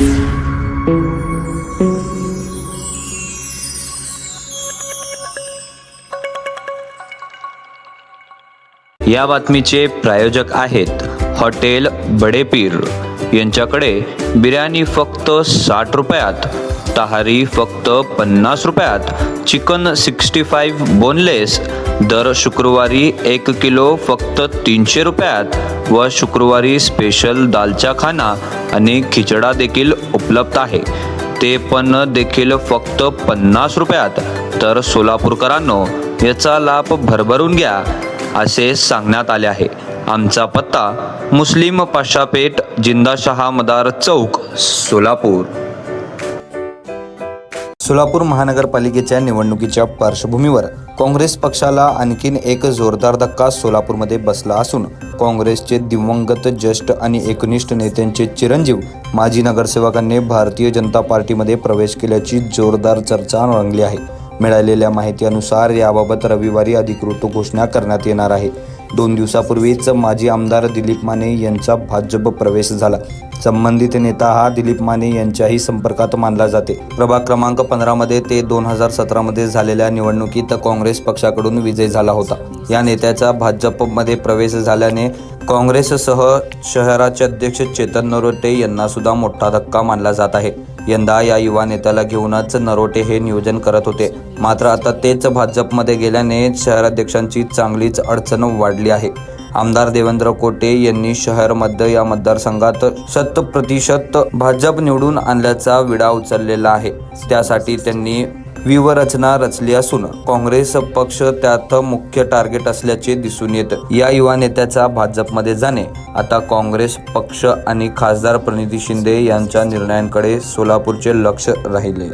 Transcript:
या बातमीचे प्रायोजक आहेत हॉटेल बडेपीर। यांच्याकडे बिर्याणी फक्त 60 रुपयात, तहारी फक्त 50 रुपयात, चिकन 65 बोनलेस दर शुक्रवारी 1 किलो फक्त 300 रुपयात व शुक्रवारी स्पेशल दालचा खाना आणि खिचडा देखील उपलब्ध आहे, ते पण देखील फक्त 50 रुपयात। तर सोलापूरकरांनो, याचा लाभ भरभरून घ्या असे सांगण्यात आले आहे। आमचा पत्ता मुस्लिम पाशापेठ, जिंदाशहा मदार चौक, सोलापूर। सोलापूर महानगरपालिकेच्या निवडणुकीच्या पार्श्वभूमीवर काँग्रेस पक्षाला आणखीन एक जोरदार धक्का सोलापूरमध्ये बसला असून काँग्रेसचे दिवंगत ज्येष्ठ आणि एकनिष्ठ नेत्यांचे चिरंजीव माजी नगरसेवकांनी भारतीय जनता पार्टीमध्ये प्रवेश केल्याची जोरदार चर्चा रंगली आहे। मिळालेल्या माहितीनुसार याबाबत रविवारी अधिकृत घोषणा करण्यात येणार आहे। 2 दिवसापूर्वीच माजी आमदार दिलीप माने यांचा भाजप प्रवेश झाला। संबंधित नेता हा दिलीप माने यांच्याही संपर्कात मानला जाते। प्रभाग क्रमांक 15 मध्ये ते 2017 मध्ये झालेल्या निवडणुकीत काँग्रेस पक्षाकडून विजयी झाला होता। या नेत्याचा भाजपमध्ये प्रवेश झाल्याने काँग्रेससह शहराचे अध्यक्ष चेतन नरोटे यांना सुद्धा मोठा धक्का मानला जात आहे। यंदा या युवा नेत्याला घेऊनच नरोटे हे नियोजन करत होते, मात्र आता तेच भाजपमध्ये गेल्याने शहराध्यक्षांची चांगलीच अडचण वाढली आहे। आमदार देवेंद्र कोटे यांनी शहर मध्य या मतदारसंघात 100% भाजप निवडून आणल्याचा विडा उचललेला आहे। त्यासाठी त्यांनी व्यूहरचना रचली असून काँग्रेस पक्ष त्यात मुख्य टार्गेट असल्याचे दिसून येतं। या युवा नेत्याचा भाजपमध्ये जाणे आता काँग्रेस पक्ष आणि खासदार प्रणिती शिंदे यांच्या निर्णयांकडे सोलापूरचे लक्ष राहिले।